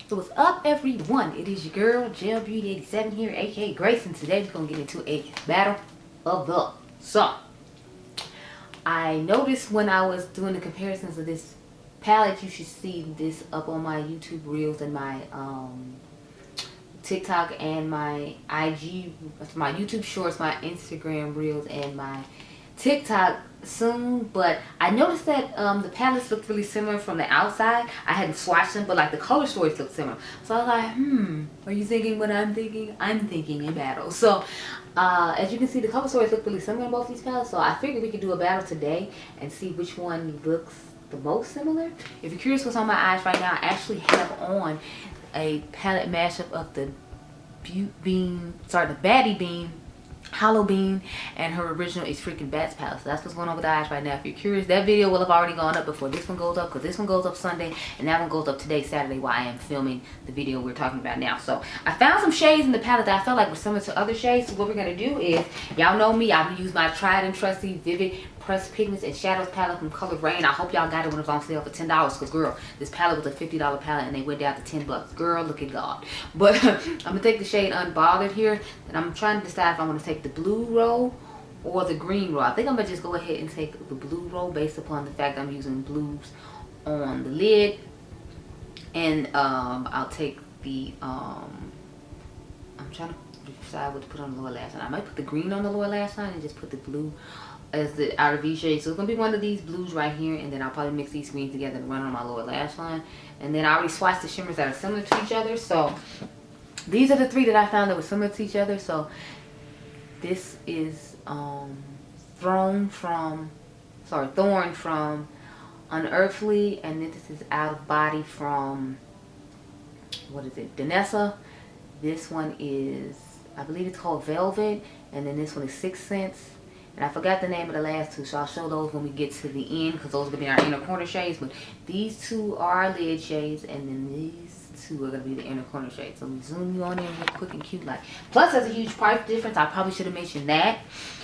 So what's up, everyone? It is your girl Gel Beauty 87 here, aka Grace, and today we're gonna get into a battle of the song. I noticed when I was doing the comparisons of this palette, you should see this up on my YouTube reels and my TikTok and my IG, my YouTube shorts, my Instagram reels, and my TikTok soon. But I noticed that the palettes looked really similar from the outside. I hadn't swatched them, but like the color stories look similar. So I was like, are you thinking what I'm thinking? I'm thinking a battle. So as you can see, the color stories look really similar in both these palettes. So I figured we could do a battle today and see which one looks the most similar. If you're curious what's on my eyes right now, I actually have on a palette mashup of the Baddie Bean, Hollow Bean, and her original It's Freaking Bats palette. So that's what's going on with the eyes right now. If you're curious, that video will have already gone up before this one goes up, because this one goes up Sunday and that one goes up today, Saturday, while I am filming the video we're talking about now. So I found some shades in the palette that I felt like were similar to other shades. So what we're going to do is, y'all know me, I'm going to use my tried and trusty Vivid Pressed Pigments and Shadows palette from Color Rain. I hope y'all got it when it was on sale for $10, because girl, this palette was a $50 palette and they went down to 10 bucks. Girl, look at God. But I'm going to take the shade Unbothered here, and I'm trying to decide if I want to take the blue roll or the green roll. I think I'm going to just go ahead and take the blue roll based upon the fact I'm using blues on the lid. And I'll take the, I'm trying to decide what to put on the lower lash line. I might put the green on the lower lash line and just put the blue as the outer V shade. So it's gonna be one of these blues right here, and then I'll probably mix these greens together and run on my lower lash line. And then I already swatched the shimmers that are similar to each other. So these are the three that I found that were similar to each other. So this is Thorn from Unearthly, and then this is Out of Body from, what is it, Danessa. This one is, I believe it's called Velvet, and then this one is Sixth Sense. And I forgot the name of the last two, so I'll show those when we get to the end, because those are going to be our inner corner shades. But these two are our lid shades, and then these two are going to be the inner corner shades. So we zoom you on in real quick and cute like. Plus, there's a huge price difference. I probably should have mentioned that.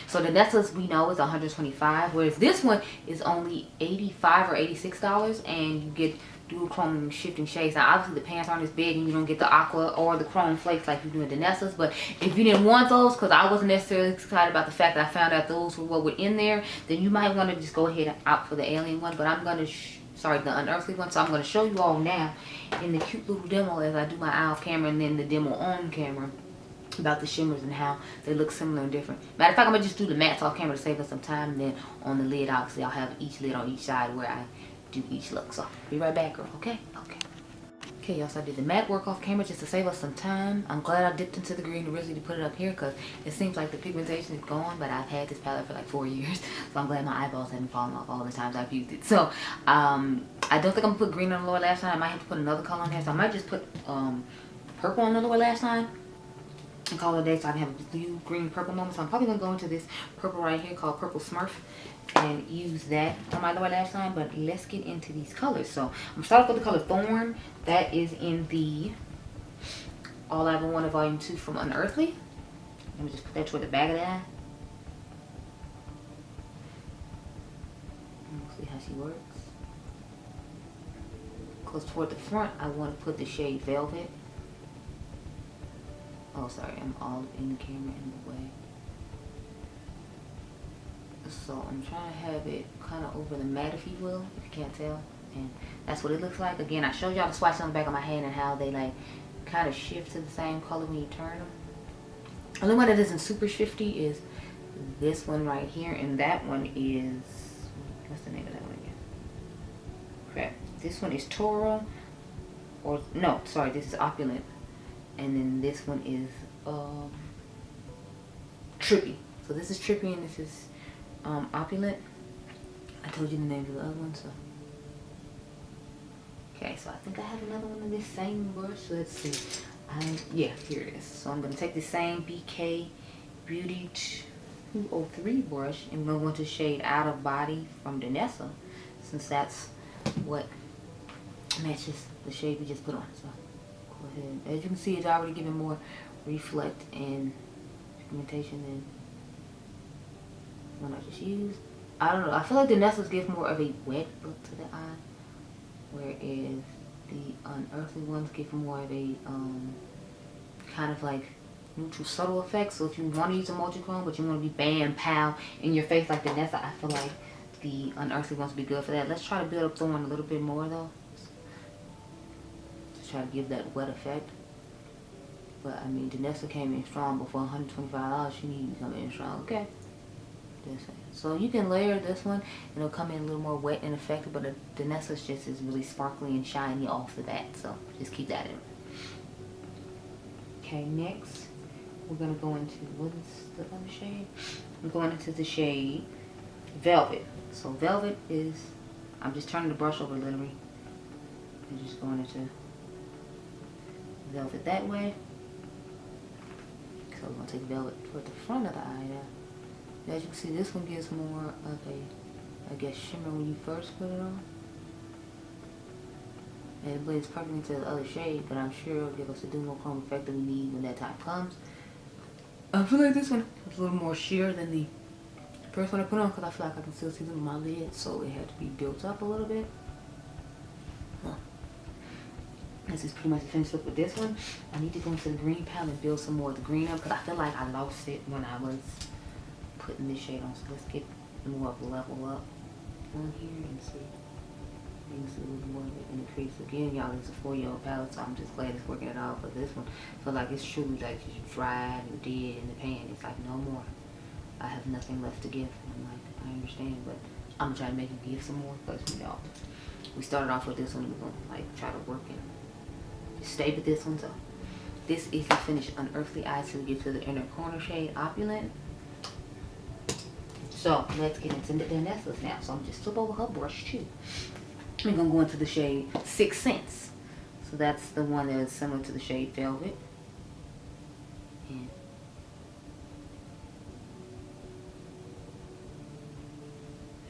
So the Danessa's, we know, is $125, whereas this one is only $85 or $86, and you get dual chrome shifting shades. Now obviously the pants aren't as big and you don't get the aqua or the chrome flakes like you do in Danessa's, but if you didn't want those, because I wasn't necessarily excited about the fact that I found out those were what were in there, then you might want to just go ahead and opt for the alien one. But I'm going to the unearthly one. So I'm going to show you all now in the cute little demo as I do my eye off camera and then the demo on camera about the shimmers and how they look similar and different. Matter of fact, I'm going to just do the mattes off camera to save us some time, and then on the lid obviously I'll have each lid on each side where I do each look. So be right back, girl. Okay, y'all, so I did the matte work off camera just to save us some time. I'm glad I dipped into the green originally to put it up here, because it seems like the pigmentation is gone, but I've had this palette for like 4 years, so I'm glad my eyeballs haven't fallen off all the times I've used it. So I don't think I'm gonna put green on the lower lash line. I might have to put another color on here, so I might just put purple on the lower lash line and call it a day, so I can have a blue, green, purple moment. So I'm probably gonna go into this purple right here called Purple Smurf and use that on my lower lash line. But let's get into these colors. So I'm gonna start off with the color Thorn. That is in the All I Ever Wanted Volume 2 from Unearthly. Let me just put that toward the back of the eye. And we'll see how she works. Close toward the front, I want to put the shade Velvet. Oh, sorry, I'm all in the camera in the way. So I'm trying to have it kind of over the matte, if you will, if you can't tell. And that's what it looks like. Again, I showed y'all the swatch on the back of my hand and how they like kind of shift to the same color when you turn them. The only one that isn't super shifty is this one right here, and that one is, what's the name of that one again? Crap. This one is Toro, or no, sorry, this is Opulent. And then this one is Trippy. So this is Trippy and this is Opulent. I told you the name of the other one, so. Okay, so I think I have another one of this same brush. So let's see. Yeah, here it is. So I'm going to take the same BK Beauty 203 brush, and we're going to shade Out of Body from Danessa, since that's what matches the shade we just put on. So go ahead. As you can see, it's already giving more reflect and pigmentation than one I just used. I don't know. I feel like Danessa's gives more of a wet look to the eye, whereas The Unearthly ones give more of a kind of like neutral subtle effect. So if you want to use a multi-chrome but you want to be bam pow in your face like Danessa, I feel like the Unearthly ones would be good for that. Let's try to build up the one a little bit more though, to try to give that wet effect. But I mean, Danessa came in strong before $125. She needs to come in strong, okay? So you can layer this one, it'll come in a little more wet and effective, but the Danessa's just is really sparkly and shiny off the bat, so just keep that in. Okay, next we're gonna go into, what is the other shade? I'm going into the shade Velvet. So Velvet is, I'm just turning the brush over literally and just going into Velvet that way. So we're gonna take Velvet toward the front of the eye now. As you can see, this one gives more of a, I guess, shimmer when you first put it on. And it blends perfectly into the other shade, but I'm sure it'll give us the duochrome effect that we need when that time comes. I feel like this one is a little more sheer than the first one I put on, because I feel like I can still see them in my lid, so it had to be built up a little bit. This is pretty much the finished look with this one. I need to go into the green palette and build some more of the green up, because I feel like I lost it when I was putting this shade on. So let's get more of a level up on here and see. You can see a little more of it in the crease. Again, y'all, it's a 4-year-old palette, so I'm just glad it's working it out for this one. So like it's truly like dry and dead in the pan. It's like no more. I have nothing left to give. And I'm like, I understand, but I'm gonna try to make it give some more, because you know, we started off with this one. We're gonna like try to work and stay with this one. So this is the finished Unearthly eye. So we get to the inner corner shade Opulent. So let's get into the Danessa's now. So I'm just flip over her brush too. We're gonna go into the shade 6 Cents. So that's the one that is similar to the shade Velvet. And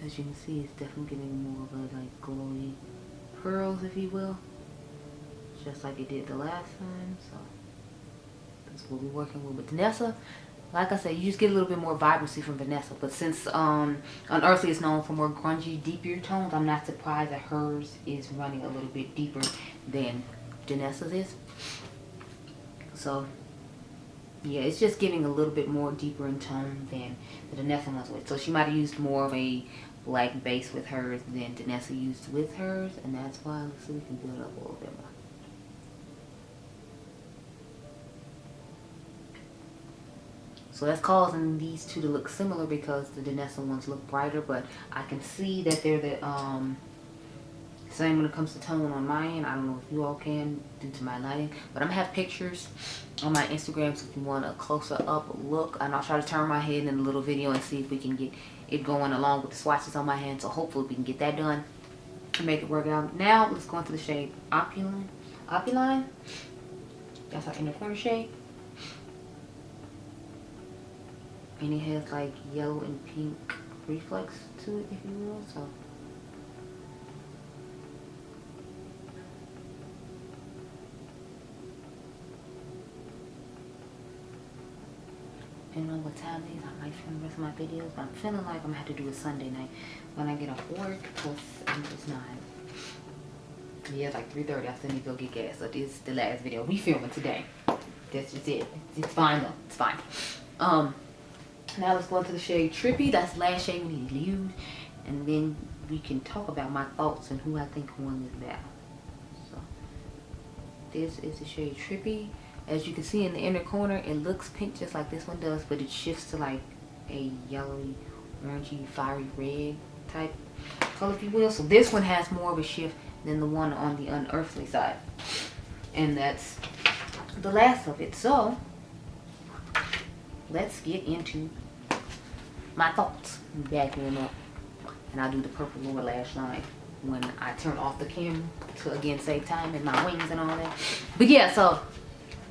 as you can see, it's definitely giving more of a like glowy pearls, if you will, just like it did the last time. So that's what we're working with Danessa. Like I said, you just get a little bit more vibrancy from Danessa, but since Unearthly is known for more grungy, deeper tones, I'm not surprised that hers is running a little bit deeper than Danessa's is. So yeah, it's just giving a little bit more deeper in tone than the Danessa one's with. So she might have used more of a black base with hers than Danessa used with hers, and that's why, let's see, we can build up a little bit more. So that's causing these two to look similar, because the Danessa ones look brighter, but I can see that they're the same when it comes to tone on my end. I don't know if you all can due to my lighting, but I'm gonna have pictures on my Instagram, so if you want a closer up look, and I'll try to turn my head in a little video and see if we can get it going along with the swatches on my hand. So hopefully we can get that done and make it work out. Now let's go into the shade Opeline. That's our inner corner shade. And it has like yellow and pink reflex to it, if you will. So I don't know what time it is. I might film the rest of my videos, but I'm feeling like I'm gonna have to do a Sunday night when I get off work, because I'm just not. Yeah, it's like 3:30. I still need to go get gas. So this is the last video we filming today. That's just it. It's fine though. It's fine. Now let's go into the shade Trippy. That's the last shade we need to use, and then we can talk about my thoughts and who I think won this battle. So this is the shade Trippy. As you can see in the inner corner, it looks pink just like this one does, but it shifts to like a yellowy, orangey, fiery red type color, if you will. So this one has more of a shift than the one on the Unearthly side, and that's the last of it. So let's get into my thoughts. Backing up, and I'll do the purple lower lash line when I turn off the camera to again save time and my wings and all that. But yeah, so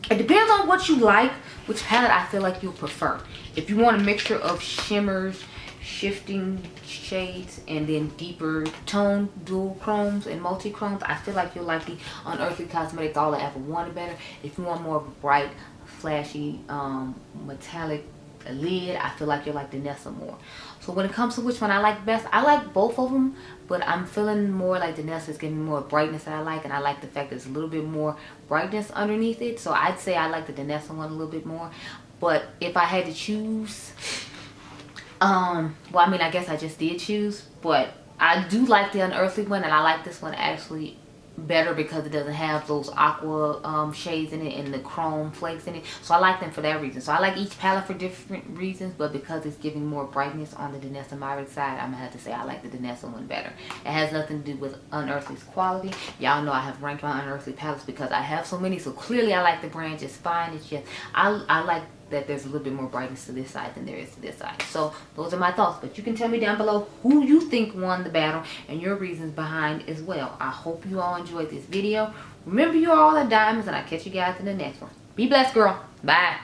it depends on what you like, which palette I feel like you'll prefer. If you want a mixture of shimmers, shifting shades, and then deeper tone dual chromes and multi chromes, I feel like you'll like the Unearthly Cosmetics All I Ever Wanted better. If you want more of a bright, flashy, metallic lid, I feel like you'll like Danessa more. So when it comes to which one I like best, I like both of them, but I'm feeling more like Danessa is giving me more brightness that I like, and I like the fact there's a little bit more brightness underneath it. So I'd say I like the Danessa one a little bit more. But if I had to choose, well, I mean, I guess I just did choose, but I do like the Unearthly one, and I like this one actually better because it doesn't have those aqua shades in it and the chrome flakes in it. So I like them for that reason. So I like each palette for different reasons, but because it's giving more brightness on the Danessa Myricks side, I'm gonna have to say I like the Danessa one better. It has nothing to do with Unearthly's quality. Y'all know I have ranked my Unearthly palettes because I have so many, so clearly I like the brand just fine. It's just I like that there's a little bit more brightness to this side than there is to this side. So those are my thoughts, but you can tell me down below who you think won the battle and your reasons behind as well. I hope you all enjoyed this video. Remember, you're all are diamonds, and I'll catch you guys in the next one. Be blessed, girl. Bye.